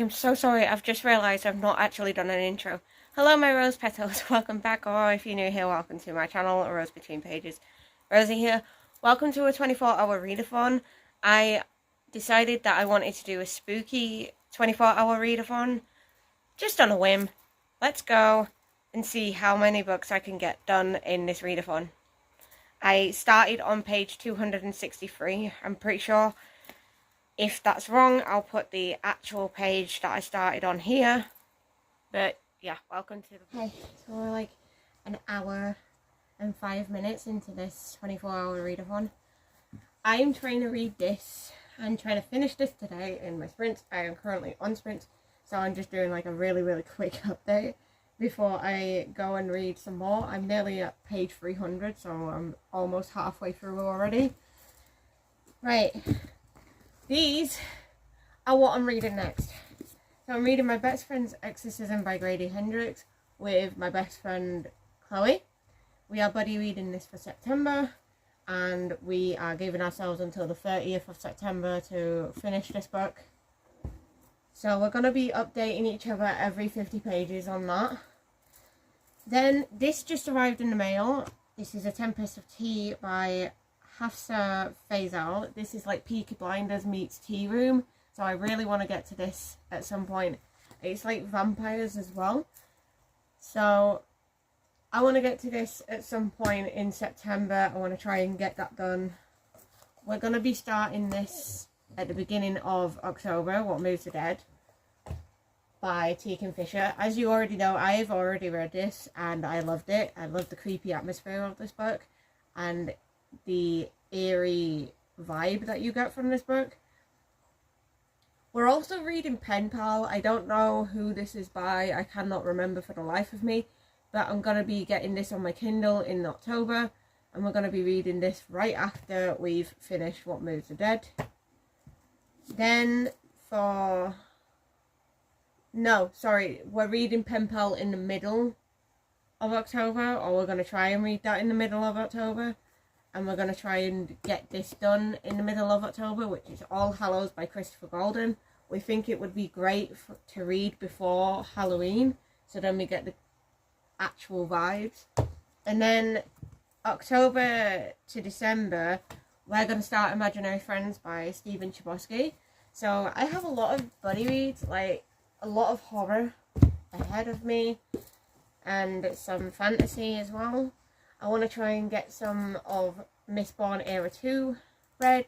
am so sorry, I've just realised I've not actually done an intro. Hello my rose petals, welcome back, or if you're new here, welcome to my channel, A Rose Between Pages. Rosie here. Welcome to a 24-hour readathon. I decided that I wanted to do a spooky 24-hour readathon, just on a whim. Let's go and see how many books I can get done in this readathon. I started on page 263, I'm pretty sure. If that's wrong, I'll put the actual page that I started on here. But yeah, welcome to the... Okay, so we're like an hour and 5 minutes into this 24-hour readathon. I am trying to read this. I'm trying to finish this today in my sprints. I am currently on sprints, so I'm just doing like a really quick update before I go and read some more. I'm nearly at page 300, so I'm almost halfway through already. Right. These are what I'm reading next. So I'm reading My Best Friend's Exorcism by Grady Hendrix with my best friend Chloe. We are buddy reading this for September, and we are giving ourselves until the 30th of September to finish this book. So we're going to be updating each other every 50 pages on that. Then this just arrived in the mail. This is A Tempest of Tea by Hafsa Faisal. This is like Peaky Blinders meets Tea Room, so I really want to get to this at some point. It's like vampires as well, so I want to get to this at some point in September. I want to try and get that done. We're going to be starting this at the beginning of October, What Moves the Dead by T. Fisher. As you already know, I've already read this and I loved it. I loved the creepy atmosphere of this book and the eerie vibe that you get from this book. We're also reading Pen Pal. I don't know who this is by. I cannot remember for the life of me. But I'm going to be getting this on my Kindle in October. And we're going to be reading this right after we've finished What Moves the Dead. Then for... No, sorry. We're reading Pen Pal in the middle of October. Or we're going to try and read that in the middle of October. And we're going to try and get this done in the middle of October, which is All Hallows by Christopher Golden. We think it would be great to read before Halloween, so then we get the actual vibes. And then October to December, we're going to start Imaginary Friends by Stephen Chbosky. So I have a lot of buddy reads, like a lot of horror ahead of me, and some fantasy as well. I want to try and get some of Mistborn Era 2 read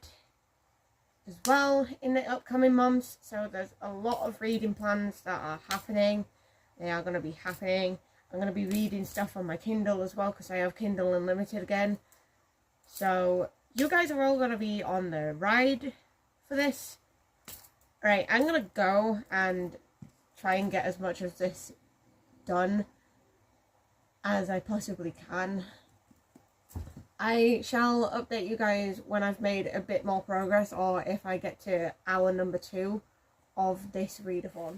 as well in the upcoming months. So there's a lot of reading plans that are happening. They are going to be happening. I'm going to be reading stuff on my Kindle as well, because I have Kindle Unlimited again. So you guys are all going to be on the ride for this. Alright, I'm going to go and try and get as much of this done as I possibly can. I shall update you guys when I've made a bit more progress, or if I get to hour number 2 of this readathon.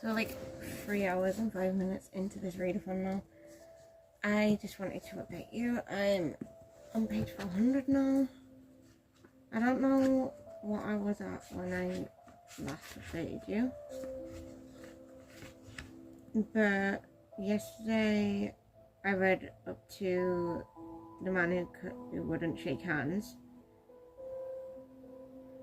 So like 3 hours and 5 minutes into this readathon now. I just wanted to update you. I'm on page 400 now. I don't know what I was at when I last updated you, but yesterday I read up to The Man Who Wouldn't Shake Hands.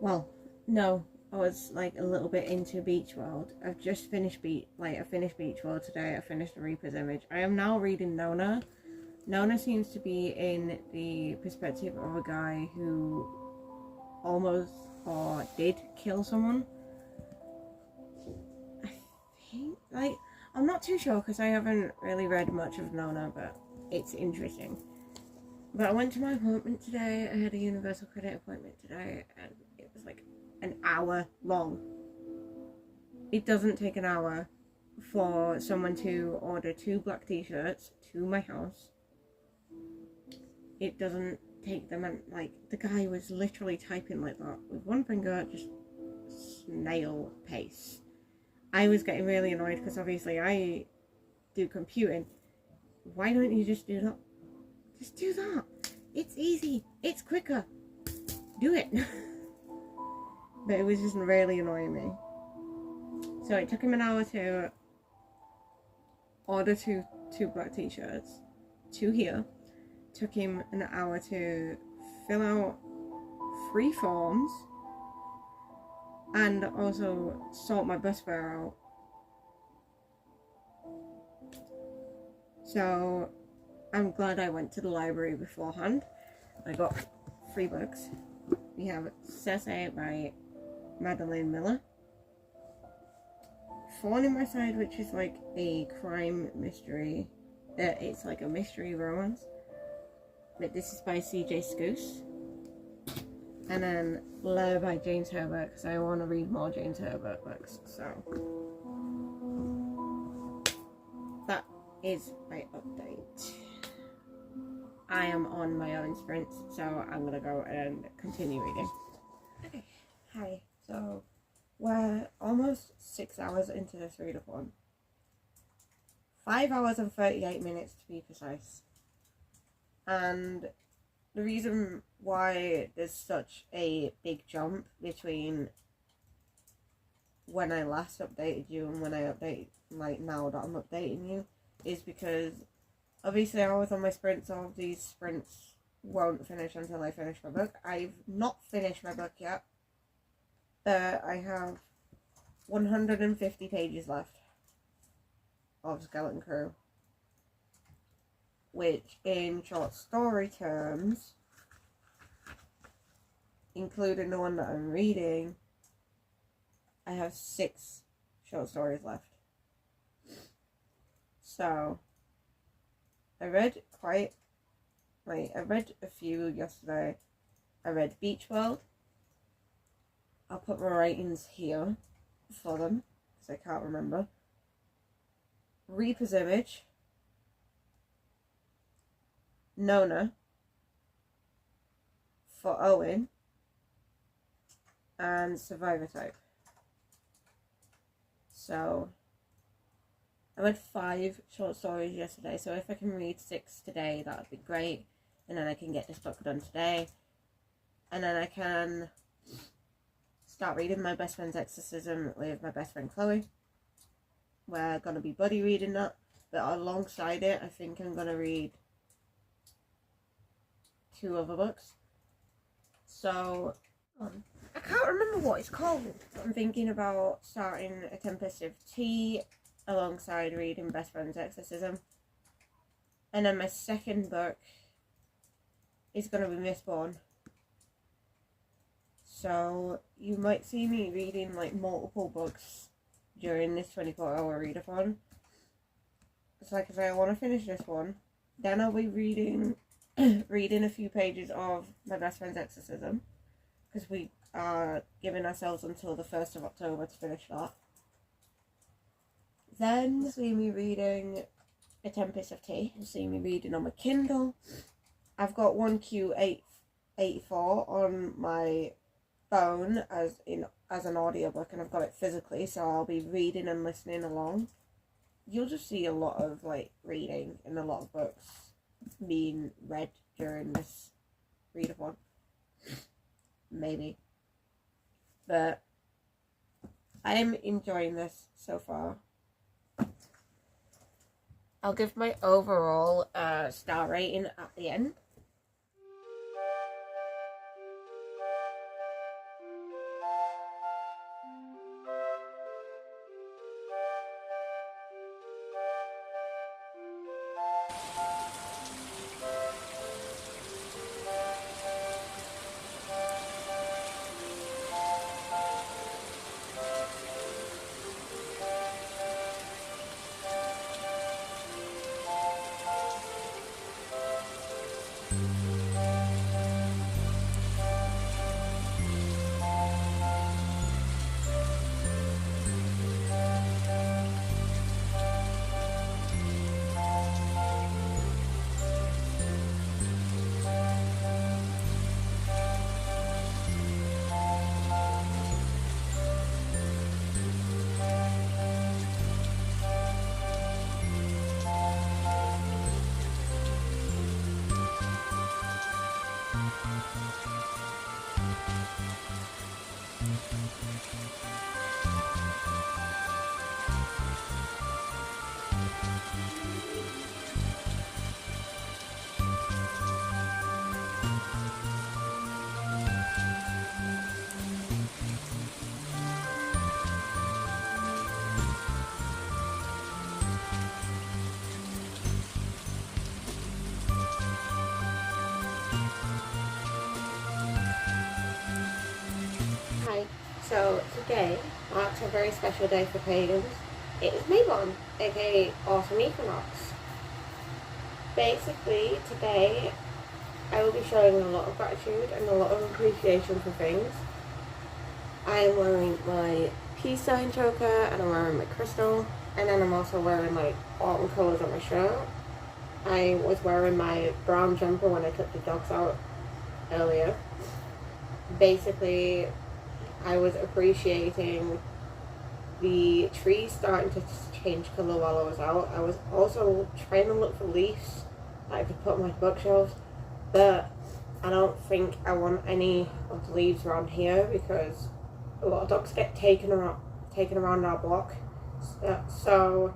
Well, no, I was like a little bit into Beach World. I've just finished I finished Beach World today. I finished The Reaper's Image. I am now reading Nona. Nona seems to be in the perspective of a guy who almost or did kill someone. I think, like, I'm not too sure because I haven't really read much of Nona, but it's interesting. But I went to my appointment today. I had a Universal Credit appointment today, and it was like an hour long. It doesn't take an hour for someone to order 2 black t-shirts to my house. It doesn't take them, and like the guy was literally typing like that with one finger, just snail pace. I was getting really annoyed because obviously I do computing. Why don't you just do that? Just do that. It's easy. It's quicker. Do it. But it was just really annoying me. So it took him an hour to order two black t-shirts. 2 here. Took him an hour to fill out 3 forms. And also sort my bus fare out. So I'm glad I went to the library beforehand. I got 3 books. We have Cersei by Madeline Miller. Thorn in My Side, which is like a crime mystery. It's like a mystery romance. But this is by C.J. Scoose. And then Blur by James Herbert, because I want to read more James Herbert books. So that is my update. I am on my own sprints, so I'm going to go and continue reading. Okay, hi. So we're almost 6 hours into this readathon. 5 hours and 38 minutes to be precise. And the reason why there's such a big jump between when I last updated you and when I update, like now that I'm updating you, is because obviously I was on my sprints. All of these sprints won't finish until I finish my book. I've not finished my book yet. I have 150 pages left of Skeleton Crew, which in short story terms, including the one that I'm reading, I have 6 short stories left. So I read I read a few yesterday. I read Beach World. I'll put my ratings here for them, because I can't remember. Reaper's Image. Nona. For Owen. And Survivor Type. So I read 5 short stories yesterday, so if I can read 6 today, that would be great. And then I can get this book done today. And then I can start reading My Best Friend's Exorcism with my best friend Chloe. We're going to be buddy reading that. But alongside it, I think I'm going to read 2 other books. So I can't remember what it's called. I'm thinking about starting A Tempest of Tea alongside reading Best Friend's Exorcism. And then my second book is going to be Mistborn. So you might see me reading like multiple books during this 24-hour readathon. It's like I say, I want to finish this one. Then I'll be reading a few pages of My Best Friend's Exorcism, because we are giving ourselves until the 1st of October to finish that. Then you'll see me reading A Tempest of Tea. You'll see me reading on my Kindle. I've got 1Q884 on my phone as an audiobook, and I've got it physically, so I'll be reading and listening along. You'll just see a lot of like reading and a lot of books being read during this readathon. Maybe. But I am enjoying this so far. I'll give my overall star rating at the end. So today marks a very special day for pagans. It is Mayborn, aka Autumn Equinox. Basically, today I will be showing a lot of gratitude and a lot of appreciation for things. I am wearing my peace sign choker, and I'm wearing my crystal, and then I'm also wearing my autumn colours on my shirt. I was wearing my brown jumper when I took the dogs out earlier. Basically, I was appreciating the trees starting to change colour while I was out. I was also trying to look for leaves that I could put on my bookshelves, but I don't think I want any of the leaves around here because a lot of dogs get taken around our block. So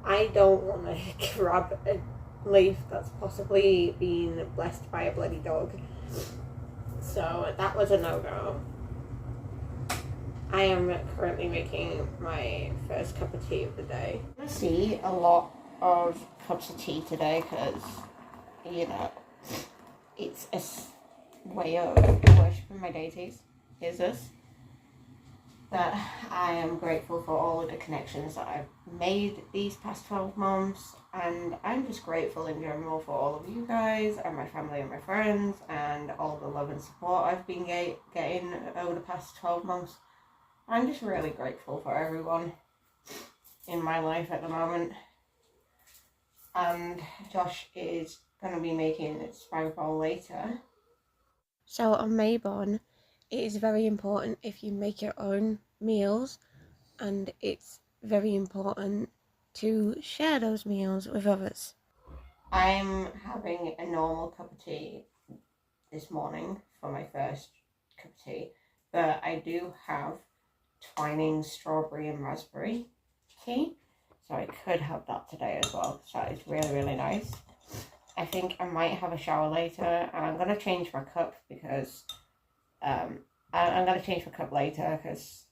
I don't want to grab a leaf that's possibly been blessed by a bloody dog. So that was a no-go. I am currently making my first cup of tea of the day. I see a lot of cups of tea today because, you know, it's a way of worshipping my deities. Is this? But I am grateful for all of the connections that I've made these past 12 months, and I'm just grateful in general for all of you guys and my family and my friends and all the love and support I've been getting over the past 12 months. I'm just really grateful for everyone in my life at the moment. And Josh is going to be making spag bowl later. So on Mayborn, it is very important if you make your own meals, and it's very important to share those meals with others. I'm having a normal cup of tea this morning for my first cup of tea, but I do have Twinings strawberry and raspberry tea, so I could have that today as well. So it's really, really nice. I think I might have a shower later, and I'm going to change my cup because I'm going to change my cup later because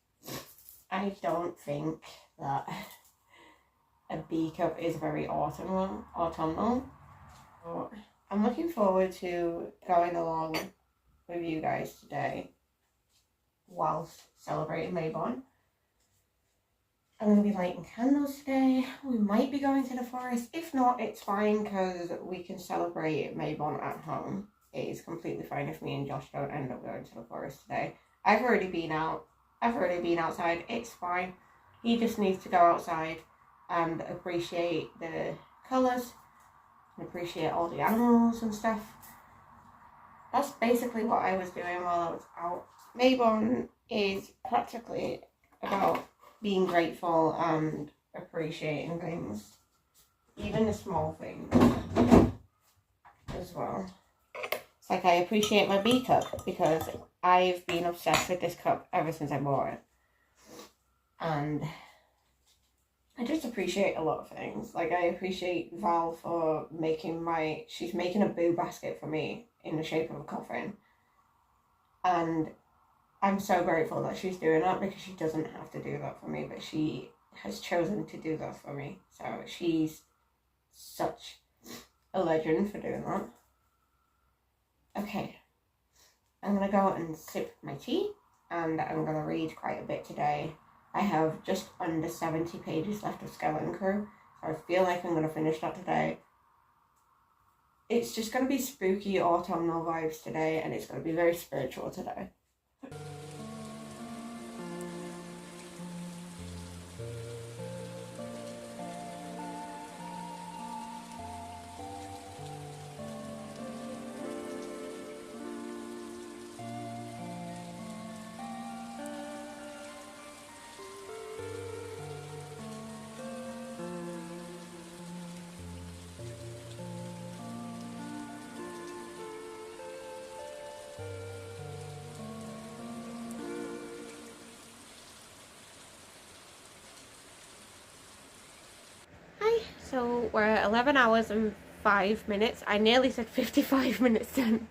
I don't think that a B cup is very autumnal. So I'm looking forward to going along with you guys today whilst celebrating Mayborn. I'm going to be lighting candles today. We might be going to the forest. If not, it's fine because we can celebrate Mayborn at home. It is completely fine if me and Josh don't end up going to the forest today. I've already been outside. It's fine. He just needs to go outside and appreciate the colours and appreciate all the animals and stuff. That's basically what I was doing while I was out. Mayborn is practically about being grateful and appreciating things, even the small things as well. It's like I appreciate my B cup because I've been obsessed with this cup ever since I bought it, and I just appreciate a lot of things. Like I appreciate Val for she's making a boo basket for me in the shape of a coffin, and I'm so grateful that she's doing that because she doesn't have to do that for me, but she has chosen to do that for me. So she's such a legend for doing that. Okay, I'm going to go and sip my tea, and I'm going to read quite a bit today. I have just under 70 pages left of Skeleton Crew, so I feel like I'm going to finish that today. It's just going to be spooky autumnal vibes today, and it's going to be very spiritual today. So we're at 11 hours and 5 minutes. I nearly said 55 minutes then.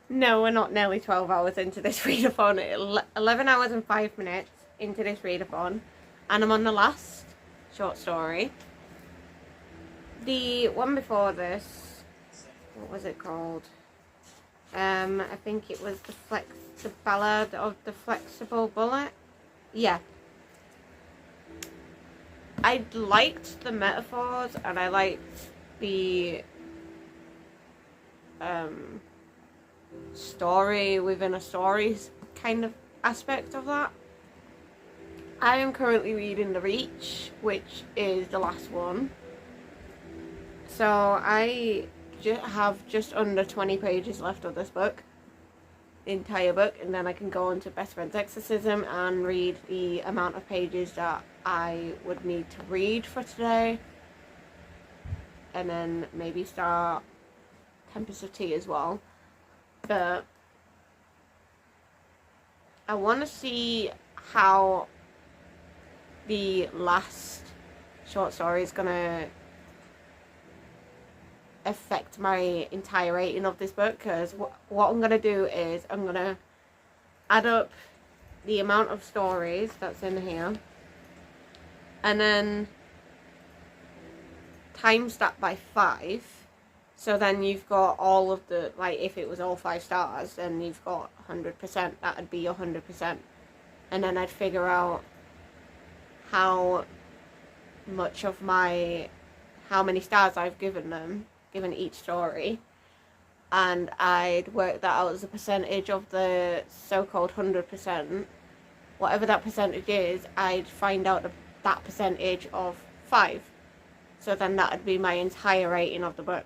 No, we're not nearly 12 hours into this readathon. 11 hours and 5 minutes into this readathon. And I'm on the last short story. The one before this, what was it called? I think it was The Ballad of the Flexible Bullet. Yeah. I liked the metaphors and I liked the story within a stories kind of aspect of that. I am currently reading The Reach, which is the last one. So I have just under 20 pages left of this book, the entire book, and then I can go on to Best Friend's Exorcism and read the amount of pages that I would need to read for today, and then maybe start Tempest of Tea as well. But I want to see how the last short story is gonna affect my entire rating of this book, because what I'm gonna do is I'm gonna add up the amount of stories that's in here and then times that by 5. So then you've got all of the, like, if it was all 5 stars, then you've got 100%, that'd be 100%. And then I'd figure out how much of how many stars I've given each story. And I'd work that out as a percentage of the so-called 100%. Whatever that percentage is, I'd find out that percentage of 5. So then that'd be my entire rating of the book.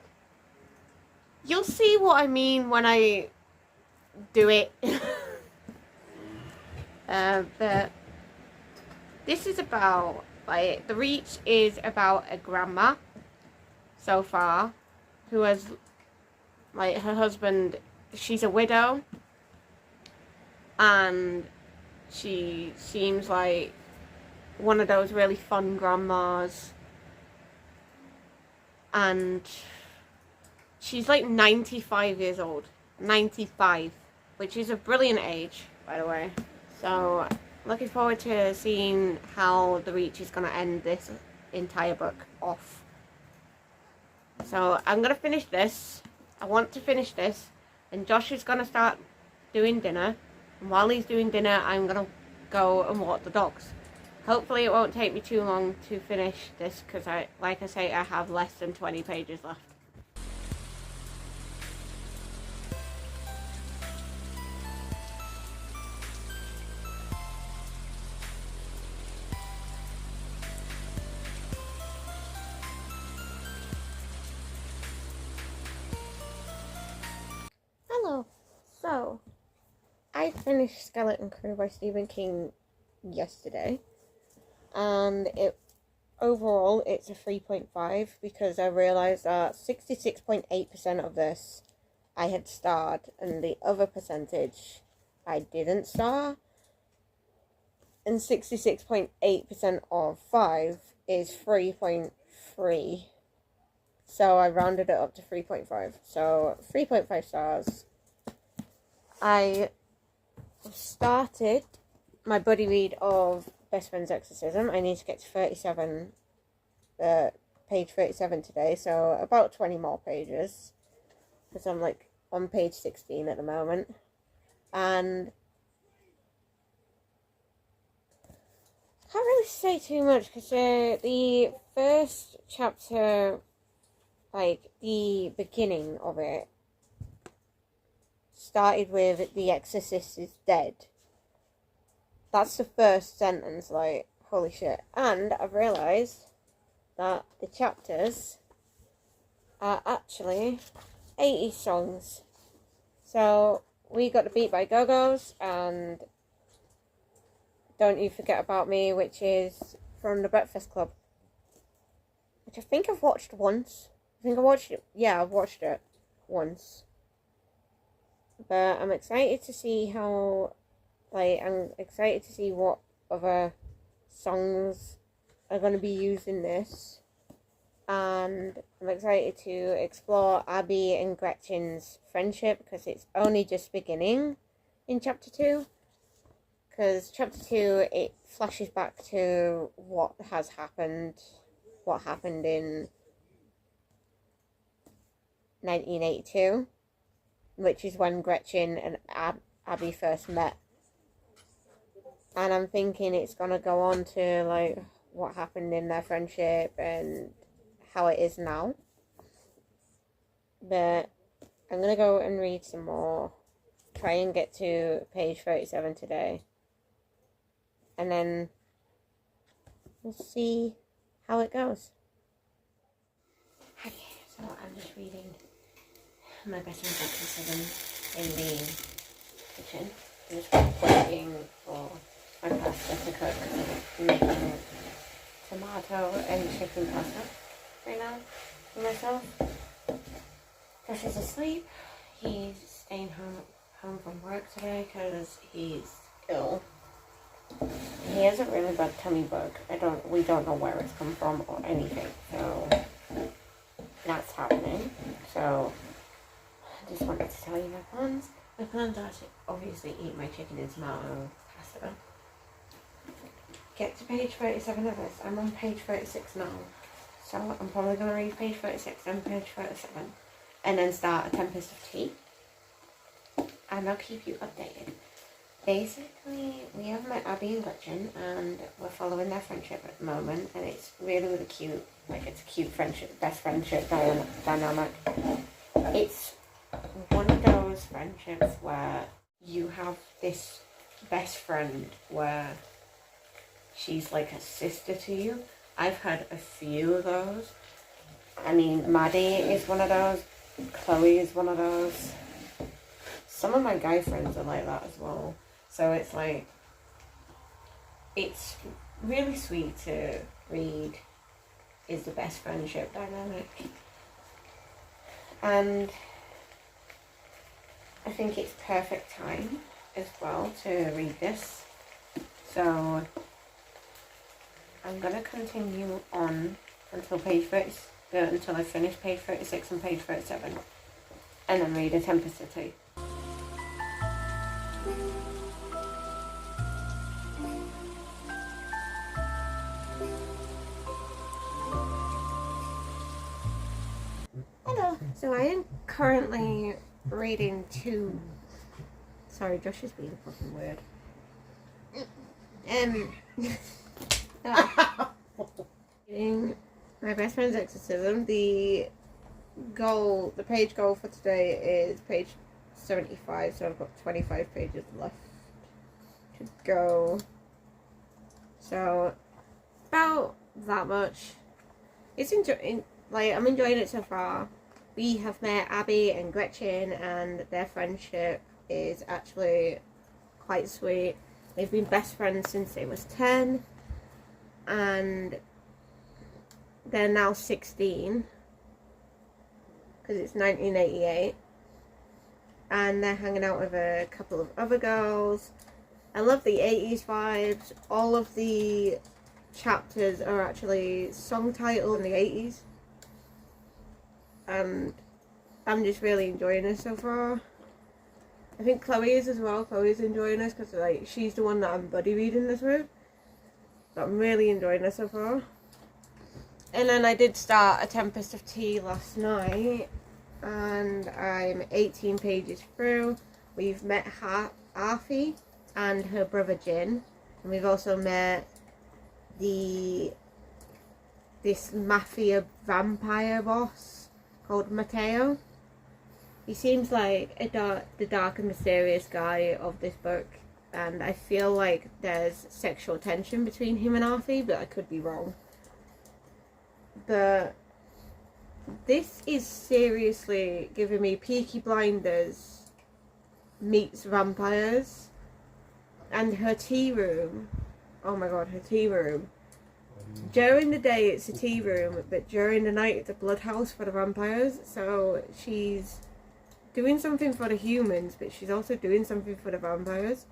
You'll see what I mean when I do it. But this is about, like, The Reach is about a grandma so far who has, like, her husband, she's a widow, and she seems like one of those really fun grandmas, and she's like 95 years old. 95, which is a brilliant age, by the way. So, looking forward to seeing how The Reach is going to end this entire book off. So, I'm going to finish this. I want to finish this. And Josh is going to start doing dinner. And while he's doing dinner, I'm going to go and walk the dogs. Hopefully it won't take me too long to finish this, because like I say, I have less than 20 pages left. Hello. So, I finished Skeleton Crew by Stephen King yesterday, and overall it's a 3.5, because I realised that 66.8% of this I had starred and the other percentage I didn't star, and 66.8% of 5 is 3.3, so I rounded it up to 3.5, so 3.5 stars. I started my buddy read of Best Friend's Exorcism. I need to get to 37, page 37 today, so about 20 more pages, because I'm like on page 16 at the moment. And can't really say too much, because the first chapter, like the beginning of it, started with "The Exorcist is dead." That's the first sentence, like, holy shit. And I've realised that the chapters are actually 80s songs. So, we got the Beat by Go-Go's and Don't You Forget About Me, which is from The Breakfast Club, which I think I've watched once. I've watched it once. But I'm excited to see I'm excited to see what other songs are going to be used in this. And I'm excited to explore Abby and Gretchen's friendship, because it's only just beginning in chapter 2. Because chapter 2, it flashes back to what happened in 1982, which is when Gretchen and Abby first met. And I'm thinking it's gonna go on to like what happened in their friendship and how it is now. But I'm gonna go and read some more. Try and get to page 37 today. And then we'll see how it goes. Okay, so I'm just reading my best friend's episode in the kitchen. I'm just waiting for my pasta to cook. I'm making tomato and chicken pasta right now for myself. Josh is asleep. He's staying home from work today because he's ill. He has a really bad tummy bug. We don't know where it's come from or anything. So that's happening. So I just wanted to tell you my plans. My plans are to obviously eat my chicken and tomato pasta. Get to page 37 of this. I'm on page 36 now. So I'm probably going to read page 36 and page 37. And then start A Tempest of Tea. And I'll keep you updated. Basically, we have met Abby and Gretchen, and we're following their friendship at the moment, and it's really, really cute. Like, it's a cute friendship, best friendship dynamic. It's one of those friendships where you have this best friend where she's like a sister to you. I've had a few of those. I mean, Maddie is one of those. Chloe is one of those. Some of my guy friends are like that as well. So it's like, it's really sweet to read is the best friendship dynamic. And I think it's perfect time as well to read this. So I'm going to continue on until until I finish page 36 and page 37. And then read A Tempest of Tea. Hello. So I am currently reading two. Sorry, Josh is being fucking weird. Reading My Best Friend's Exorcism. The page goal for today is page 75, so I've got 25 pages left to go. So about that much. I'm enjoying it so far. We have met Abby and Gretchen, and their friendship is actually quite sweet. They've been best friends since they was 10, and they're now 16 because it's 1988, and they're hanging out with a couple of other girls. I love the 80s vibes. All of the chapters are actually song titled in the 80s, and I'm just really enjoying this so far. I think Chloe is as well. Chloe's enjoying this because like she's the one that I'm buddy reading this with. But I'm really enjoying this so far. And then I did start A Tempest of Tea last night, and I'm 18 pages through. We've met Arfi and her brother Jin, and we've also met this mafia vampire boss called Matteo. He seems like the dark and mysterious guy of this book, and I feel like there's sexual tension between him and Arfi, but I could be wrong. But this is seriously giving me Peaky Blinders meets vampires. And her tea room, oh my god, her tea room. During the day it's a tea room, but during the night it's a blood house for the vampires. So she's doing something for the humans, but she's also doing something for the vampires.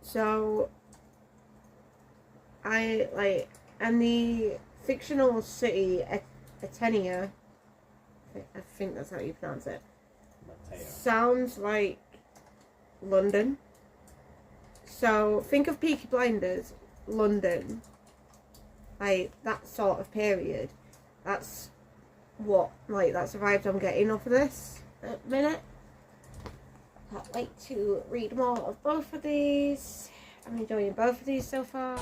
So and the fictional city Atenia, I think that's how you pronounce it, sounds like London. So think of Peaky Blinders, London, like that sort of period. That's the vibes I'm getting off of this at the minute. Can't wait to read more of both of these. I'm enjoying both of these so far.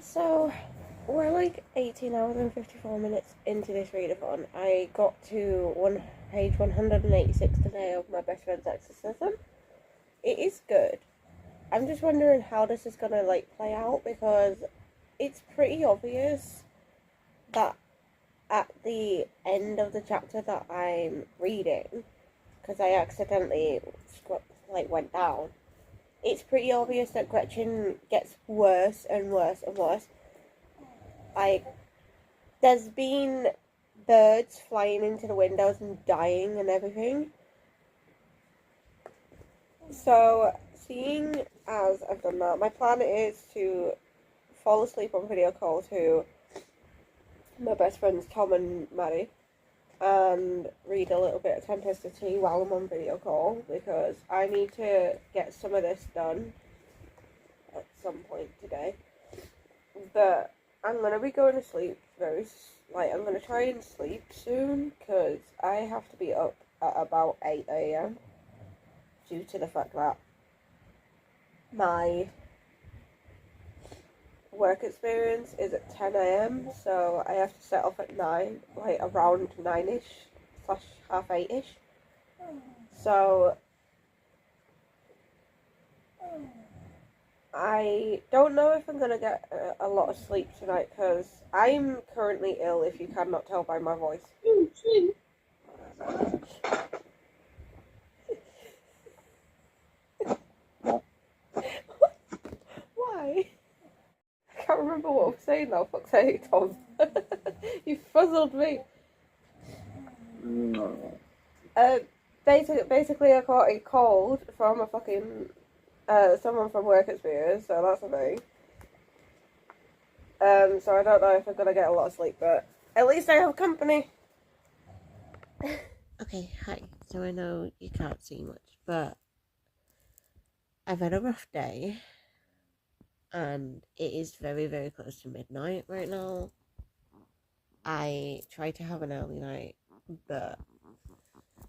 So, we're like 18 hours and 54 minutes into this readathon. I got to page 186 today of my best friend's exorcism. It is good. I'm just wondering how this is gonna like play out, because it's pretty obvious that at the end of the chapter that I'm reading, because I accidentally went down, it's pretty obvious that Gretchen gets worse and worse and worse. There's been birds flying into the windows and dying and everything. So, seeing as I've done that, my plan is to fall asleep on video call to my best friends Tom and Maddie and read a little bit of Tempest of Tea while I'm on video call, because I need to get some of this done at some point today. But I'm going to be going to sleep I'm going to try and sleep soon, because I have to be up at about 8 AM due to the fact that my work experience is at 10 AM, so I have to set off at 9, around 9ish / half 8ish. So I don't know if I'm gonna get a lot of sleep tonight, because I'm currently ill, if you cannot tell by my voice. Why? I can't remember what I was saying now, fuck's sake, Tom. You fuzzled me. Basically I caught a cold from a fucking, someone from work experience, so that's a thing. So I don't know if I'm gonna get a lot of sleep, but at least I have company. Okay, hi. So I know you can't see much, but I've had a rough day, and it is very, very close to midnight right now. I tried to have an early night, but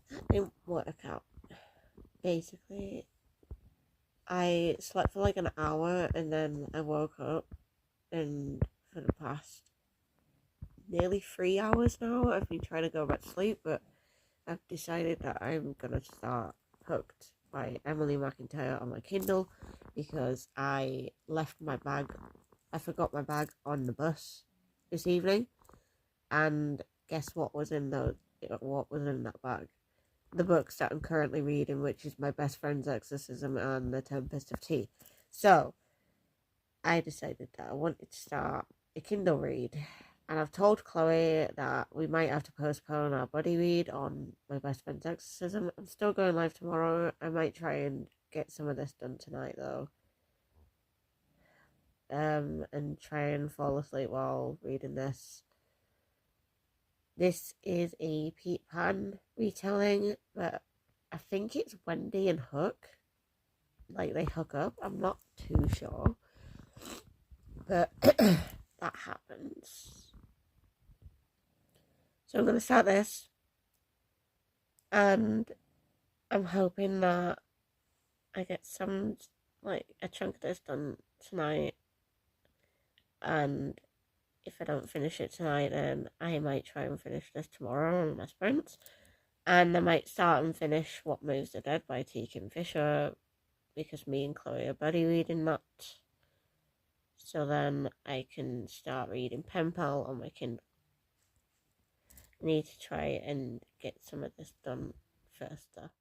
that didn't work out. Basically, I slept for like an hour, and then I woke up, and for the past nearly 3 hours now, I've been trying to go back to sleep, but I've decided that I'm gonna start Hooked by Emily McIntyre on my Kindle, because I forgot my bag on the bus this evening, and guess what was in that bag? The books that I'm currently reading, which is my best friend's exorcism and the Tempest of Tea. So I decided that I wanted to start a Kindle read. And I've told Chloe that we might have to postpone our buddy read on my best friend's exorcism. I'm still going live tomorrow. I might try and get some of this done tonight though. And try and fall asleep while reading this. This is a Peter Pan retelling, but I think it's Wendy and Hook. Like they hook up. I'm not too sure. But that happens. So I'm going to start this. And I'm hoping that I get a chunk of this done tonight. And if I don't finish it tonight, then I might try and finish this tomorrow on my sprints. And I might start and finish What Moves the Dead by T. Kingfisher, because me and Chloe are buddy reading that. So then I can start reading Pen Pal on my Kindle. I need to try and get some of this done first though.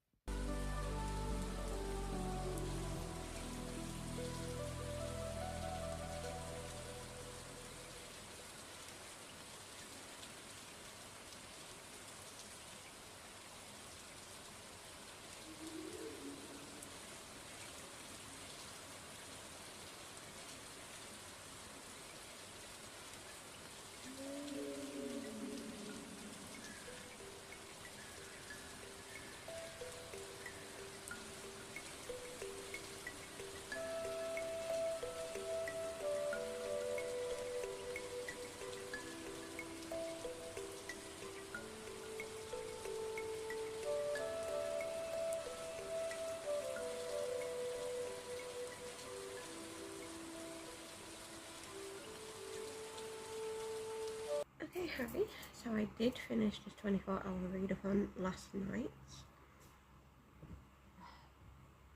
Okay, Harry, so I did finish this 24-hour readathon last night.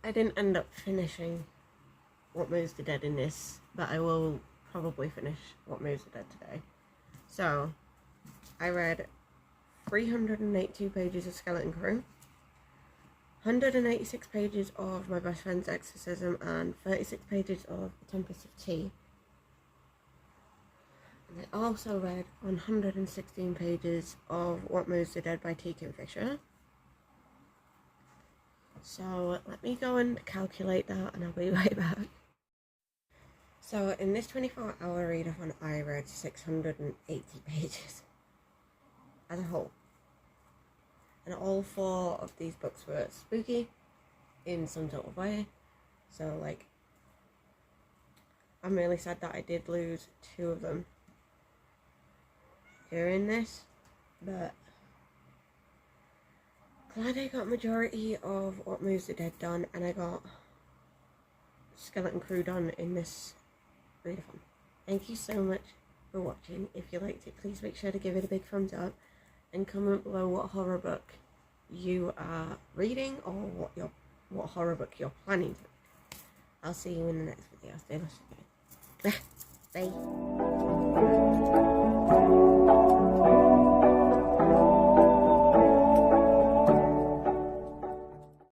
I didn't end up finishing What Moves the Dead in this, but I will probably finish What Moves the Dead today. So, I read 382 pages of Skeleton Crew, 186 pages of My Best Friend's Exorcism, and 36 pages of The Tempest of Tea. And I also read 116 pages of What Moves the Dead by T. Kingfisher. So let me go and calculate that and I'll be right back. So in this 24-hour readathon I read 680 pages as a whole. And all 4 of these books were spooky in some sort of way. So like, I'm really sad that I did lose 2 of them during this, but glad I got majority of What Moves the Dead done, and I got Skeleton Crew done in this readathon. Thank you so much for watching. If you liked it, please make sure to give it a big thumbs up and comment below what horror book you are reading or what horror book you're planning to read. I'll see you in the next video. Stay blessed. Bye.